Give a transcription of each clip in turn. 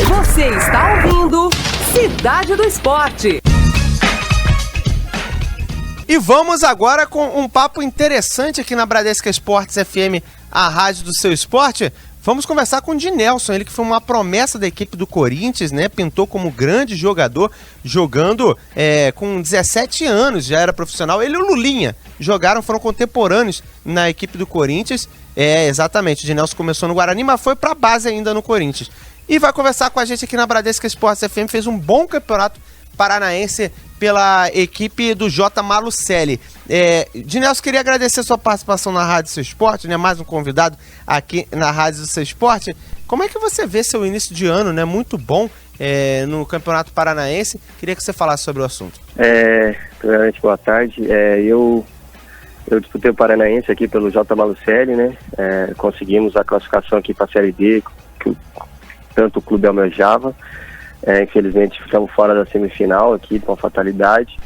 Você está ouvindo Cidade do Esporte. E vamos agora com um papo interessante aqui na Bradesca Esportes FM, a rádio do seu esporte. Vamos conversar com o Dinelson, ele que foi uma promessa da equipe do Corinthians, né? Pintou como grande jogador, jogando com 17 anos, já era profissional. Ele e o Lulinha foram contemporâneos na equipe do Corinthians. Exatamente, o Dinelson começou no Guarani, mas foi pra base ainda no Corinthians. E vai conversar com a gente aqui na Bradesca Esportes FM, fez um bom campeonato paranaense pela equipe do J. Malucelli. Dinelson, queria agradecer a sua participação na Rádio do Seu Esporte, né? Mais um convidado aqui na Rádio do Seu Esporte. Como é que você vê seu início de ano, né? Muito bom no Campeonato Paranaense. Queria que você falasse sobre o assunto. Primeiramente, boa tarde. Eu disputei o Paranaense aqui pelo J. Malucelli, né? Conseguimos a classificação aqui para a Série D, que tanto o clube almejava. Infelizmente ficamos fora da semifinal aqui com fatalidade,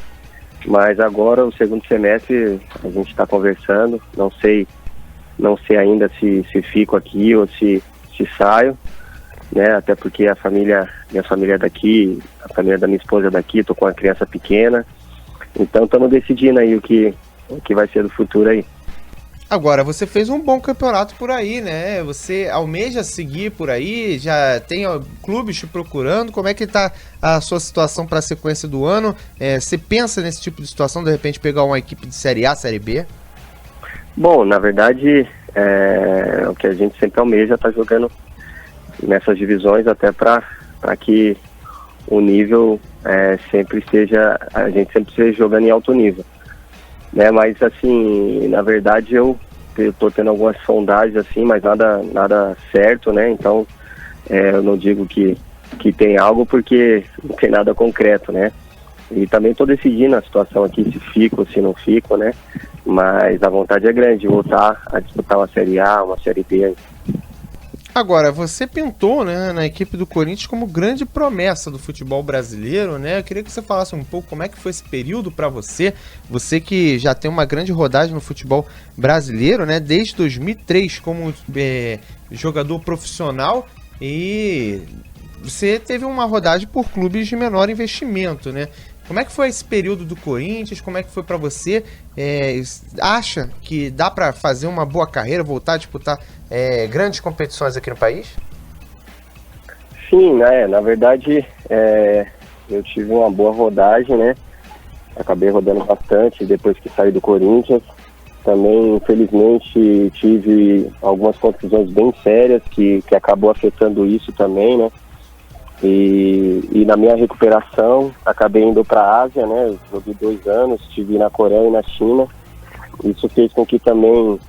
mas agora o segundo semestre a gente está conversando, não sei ainda se fico aqui ou se saio, né? Até porque minha família é daqui, a família da minha esposa é daqui, tô com uma criança pequena, então estamos decidindo aí o que vai ser do futuro aí. Agora, você fez um bom campeonato por aí, né? Você almeja seguir por aí? Já tem clubes te procurando? Como é que tá a sua situação para a sequência do ano? Você pensa nesse tipo de situação, de repente pegar uma equipe de Série A, Série B? Bom, na verdade, o que a gente sempre almeja tá jogando nessas divisões, até para que o nível a gente sempre esteja jogando em alto nível. Né, mas assim, na verdade eu tô tendo algumas sondagens assim, mas nada certo, né? Então eu não digo que tem algo porque não tem nada concreto, né? E também tô decidindo a situação aqui, se fico ou se não fico, né? Mas a vontade é grande de voltar a disputar uma Série A, uma Série B. Agora, você pintou, né, na equipe do Corinthians como grande promessa do futebol brasileiro, né? Eu queria que você falasse um pouco como é que foi esse período para você que já tem uma grande rodagem no futebol brasileiro, né? Desde 2003 como jogador profissional, e você teve uma rodagem por clubes de menor investimento, né? Como é que foi esse período do Corinthians? Como é que foi para você? Acha que dá para fazer uma boa carreira, voltar a disputar grandes competições aqui no país? Sim, né? Na verdade, eu tive uma boa rodagem, né? Acabei rodando bastante depois que saí do Corinthians. Também, infelizmente, tive algumas contusões bem sérias que acabou afetando isso também, né? E na minha recuperação, acabei indo para a Ásia, né? Joguei 2 anos, estive na Coreia e na China. Isso fez com que também,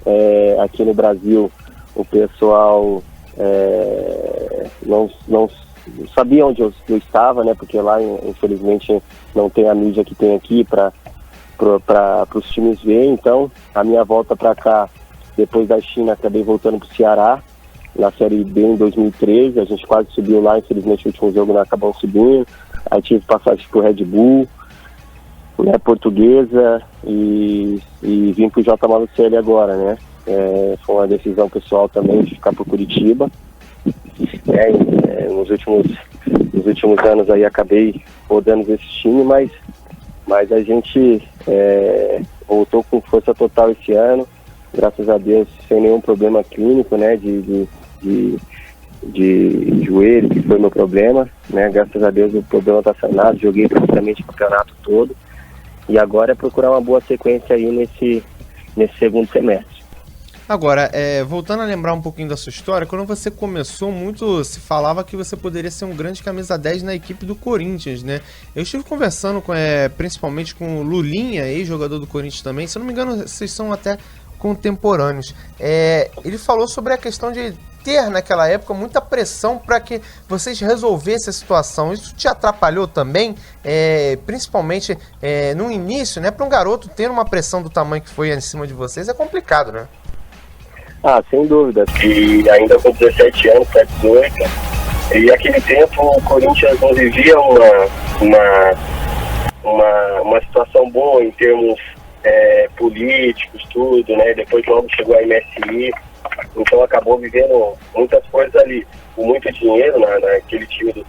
aqui no Brasil, o pessoal não sabia onde eu estava, né? Porque lá, infelizmente, não tem a mídia que tem aqui para os times ver. Então, a minha volta para cá, depois da China, acabei voltando para o Ceará, na Série B em 2013, a gente quase subiu lá, infelizmente o último jogo não acabou subindo. Aí tive passagem pro Red Bull, né, Portuguesa, e vim pro J. Malucelli agora, né? Foi uma decisão pessoal também de ficar pro Curitiba. Nos últimos anos aí acabei rodando esse time, mas a gente voltou com força total esse ano, graças a Deus, sem nenhum problema clínico, né, de joelho, que foi meu problema, né? Graças a Deus o problema está sanado, joguei praticamente o campeonato todo, e agora é procurar uma boa sequência aí nesse segundo semestre. Agora, voltando a lembrar um pouquinho da sua história, quando você começou, muito se falava que você poderia ser um grande camisa 10 na equipe do Corinthians, né? Eu estive conversando principalmente com o Lulinha, ex-jogador do Corinthians também, se eu não me engano, vocês são até contemporâneos. Ele falou sobre a questão de ter naquela época muita pressão para que vocês resolvessem a situação. Isso te atrapalhou também, principalmente no início, né? Para um garoto ter uma pressão do tamanho que foi em cima de vocês é complicado, né? Sem dúvida. E ainda com 17 anos, para 18, e aquele tempo o Corinthians não vivia uma situação boa em termos políticos, tudo, né? Depois logo chegou a MSI, então acabou vivendo muitas coisas ali, com muito dinheiro naquele time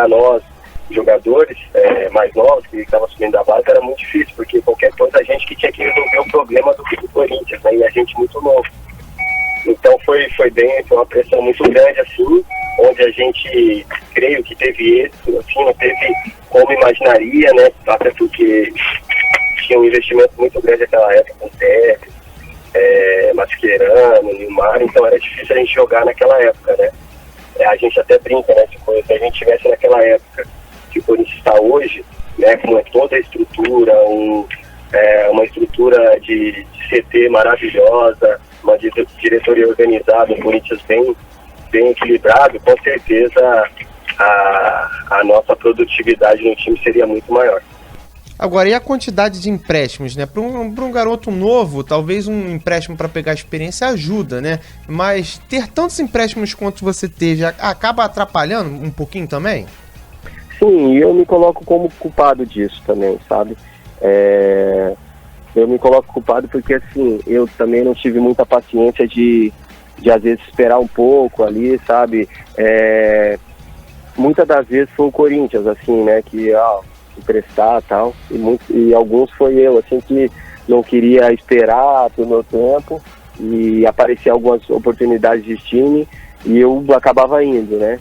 para nós, jogadores mais novos que estavam subindo a base, era muito difícil, porque qualquer coisa a gente que tinha que resolver o problema do Corinthians, né? E a gente muito novo. Então foi uma pressão muito grande, assim, onde a gente, creio que teve êxito, assim, não teve como imaginaria, né? Até porque tinha um investimento muito grande naquela época, com Tevez, Mascherano, Nilmar, então era difícil a gente jogar naquela época, né? A gente até brinca, né? Se a gente tivesse naquela época que o Corinthians está hoje, né, com toda a estrutura, uma estrutura de CT maravilhosa, uma diretoria organizada, um Corinthians bem equilibrado, com certeza a nossa produtividade no time seria muito maior. Agora, e a quantidade de empréstimos, né? Para um garoto novo, talvez um empréstimo para pegar experiência ajuda, né? Mas ter tantos empréstimos quanto você teve acaba atrapalhando um pouquinho também? Sim, eu me coloco como culpado disso também, sabe? Eu me coloco culpado porque, assim, eu também não tive muita paciência de às vezes esperar um pouco ali, sabe? Muitas das vezes foi o Corinthians, assim, né? Que, emprestar e tal, e alguns foi eu, assim, que não queria esperar pelo meu tempo e aparecia algumas oportunidades de time e eu acabava indo, né?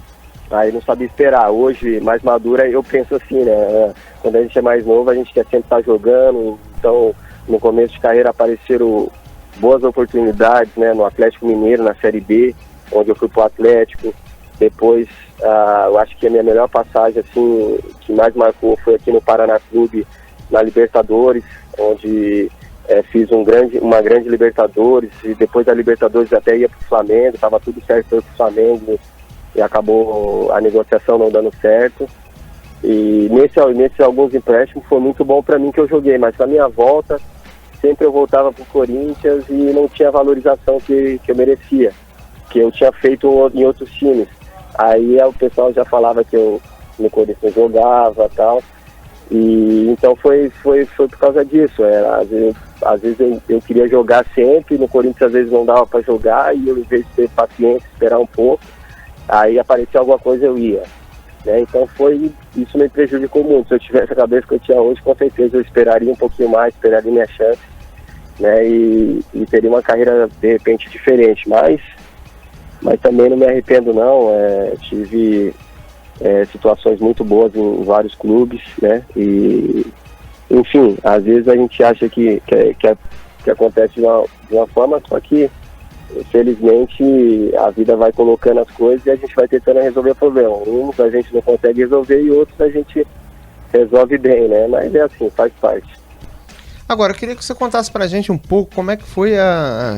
Aí não sabia esperar. Hoje, mais madura, eu penso assim, né? Quando a gente é mais novo, a gente quer sempre estar jogando, então no começo de carreira apareceram boas oportunidades, né? No Atlético Mineiro, na Série B, onde eu fui pro Atlético. Depois, eu acho que a minha melhor passagem, assim, que mais marcou foi aqui no Paraná Clube, na Libertadores, onde fiz uma grande Libertadores, e depois da Libertadores até ia pro Flamengo, estava tudo certo para o Flamengo, e acabou a negociação não dando certo. E nesses alguns empréstimos foi muito bom para mim que eu joguei, mas na minha volta, sempre eu voltava pro Corinthians e não tinha a valorização que eu merecia, que eu tinha feito em outros times. Aí o pessoal já falava que eu no Corinthians jogava e tal. E então foi por causa disso. Às vezes eu queria jogar sempre, no Corinthians às vezes não dava para jogar, e eu, em vez de ter paciência, esperar um pouco, aí aparecia alguma coisa, eu ia. Né? Então isso me prejudicou muito. Se eu tivesse a cabeça que eu tinha hoje, com certeza eu esperaria um pouquinho mais, esperaria minha chance, né? E teria uma carreira de repente diferente. Mas também não me arrependo não, tive situações muito boas em vários clubes, né? E, enfim, às vezes a gente acha que acontece de uma forma, só que infelizmente a vida vai colocando as coisas e a gente vai tentando resolver o problema. Uns a gente não consegue resolver e outros a gente resolve bem, né? Mas é assim, faz parte. Agora, eu queria que você contasse pra gente um pouco como é que foi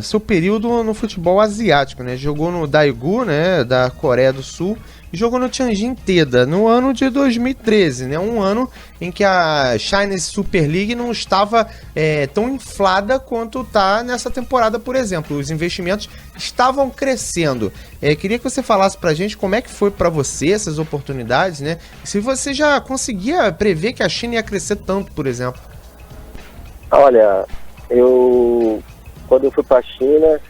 seu período no futebol asiático, né? Jogou no Daegu, né, da Coreia do Sul, e jogou no Tianjin Teda no ano de 2013, né? Um ano em que a Chinese Super League não estava tão inflada quanto está nessa temporada, por exemplo. Os investimentos estavam crescendo. Queria que você falasse pra gente como é que foi pra você essas oportunidades, né? Se você já conseguia prever que a China ia crescer tanto, por exemplo. Olha, quando eu fui para a China,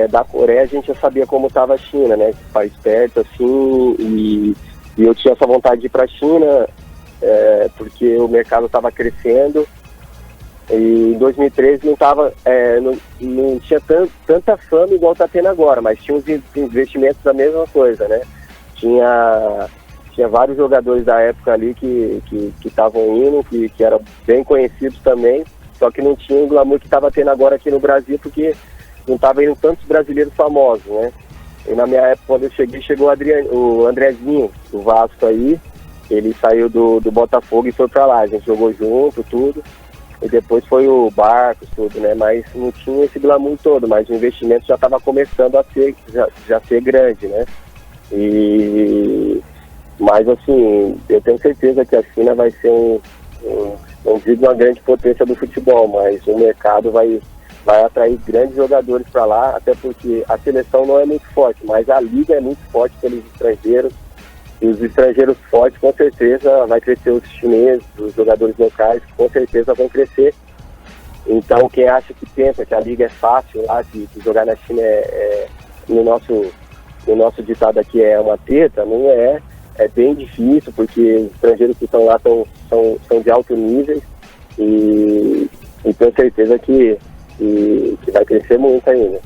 da Coreia, a gente já sabia como estava a China, né? País perto, assim, e eu tinha essa vontade de ir para a China, porque o mercado estava crescendo, e em 2013 não tinha tanta fama igual está tendo agora, mas tinha uns investimentos da mesma coisa, né? Tinha vários jogadores da época ali que estavam indo, que eram bem conhecidos também, só que não tinha o glamour que estava tendo agora aqui no Brasil, porque não estava indo tantos brasileiros famosos, né? E na minha época, quando eu cheguei, chegou o Andrezinho, do Vasco aí, ele saiu do Botafogo e foi para lá, a gente jogou junto, tudo, e depois foi o Barcos, tudo, né? Mas não tinha esse glamour todo, mas o investimento já estava começando a ser grande, né? Mas assim, eu tenho certeza que a China vai ser não digo uma grande potência do futebol, mas o mercado vai atrair grandes jogadores para lá, até porque a seleção não é muito forte, mas a liga é muito forte pelos estrangeiros, e os estrangeiros fortes com certeza vai crescer os chineses, os jogadores locais com certeza vão crescer. Então quem acha que pensa que a liga é fácil lá, que jogar na China no nosso ditado aqui é uma teta, não é. é bem difícil, porque os estrangeiros que estão lá são de alto nível e tenho certeza que vai crescer muito ainda.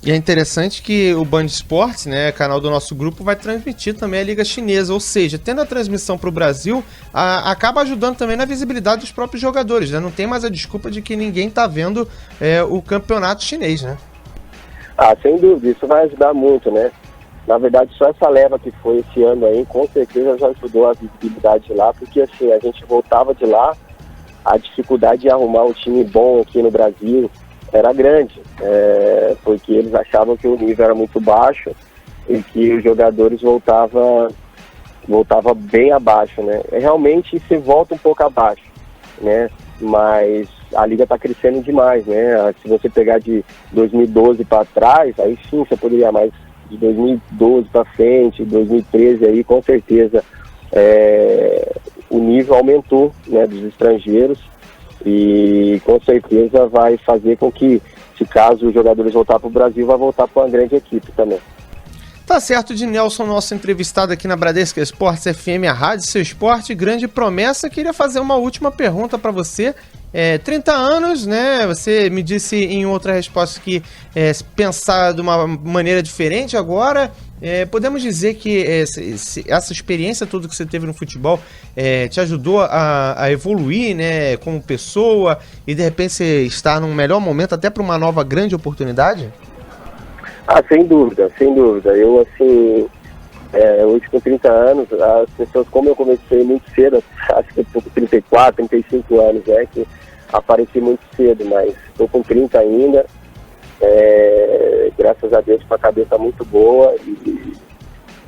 E é interessante que o Band Esportes, né, canal do nosso grupo, vai transmitir também a Liga Chinesa, ou seja, tendo a transmissão para o Brasil, acaba ajudando também na visibilidade dos próprios jogadores, né? Não tem mais a desculpa de que ninguém está vendo o campeonato chinês, né? Sem dúvida, isso vai ajudar muito, né? Na verdade, só essa leva que foi esse ano aí, com certeza já ajudou a visibilidade lá, porque assim, a gente voltava de lá, a dificuldade de arrumar um time bom aqui no Brasil era grande, porque eles achavam que o nível era muito baixo e que os jogadores voltava bem abaixo, né? Realmente se volta um pouco abaixo, né? Mas a liga está crescendo demais, né? Se você pegar de 2012 para trás, aí sim você poderia, mais de 2012 para frente, 2013 aí, com certeza o nível aumentou, né, dos estrangeiros. E com certeza vai fazer com que, se caso os jogadores voltar para o Brasil, vai voltar para uma grande equipe também. Tá certo, Dinelson, nosso entrevistado aqui na Bradesco Esportes FM, a Rádio Seu Esporte, grande promessa. Queria fazer uma última pergunta para você. 30 anos, né? Você me disse em outra resposta que pensar de uma maneira diferente agora. Podemos dizer que essa experiência toda que você teve no futebol te ajudou a evoluir, né, como pessoa, e de repente você está num melhor momento até para uma nova grande oportunidade? Sem dúvida, sem dúvida. Eu, assim, hoje com 30 anos, as pessoas, como eu comecei muito cedo, acho que eu estou com 34, 35 anos, que apareci muito cedo, mas estou com 30 ainda. Graças a Deus, com a cabeça muito boa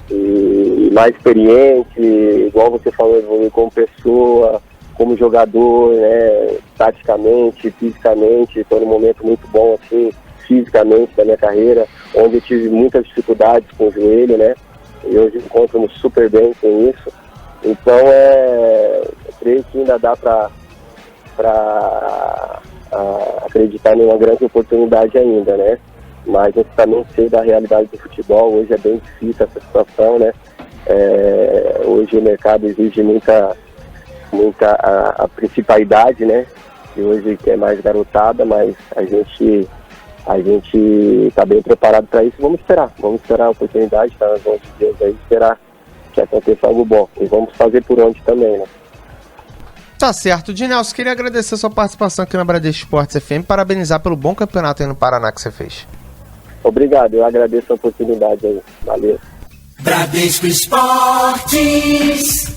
e mais experiente, igual você falou, evoluir como pessoa, como jogador, né, taticamente, fisicamente. Estou num momento muito bom, assim, fisicamente da minha carreira, onde eu tive muitas dificuldades com o joelho, né, e hoje encontro-me super bem com isso. Então, eu creio que ainda dá para acreditar em uma grande oportunidade ainda, né? Mas eu também sei da realidade do futebol. Hoje é bem difícil essa situação, né? Hoje o mercado exige muita a principalidade, né? E hoje é mais garotada, mas a gente está bem preparado para isso. Vamos esperar a oportunidade, tá nas mãos de Deus aí, esperar que aconteça algo bom. E vamos fazer por onde também, né? Tá certo. Dinelson, queria agradecer a sua participação aqui na Bradesco Esportes FM, parabenizar pelo bom campeonato aí no Paraná que você fez. Obrigado, eu agradeço a oportunidade aí. Valeu. Bradesco Esportes.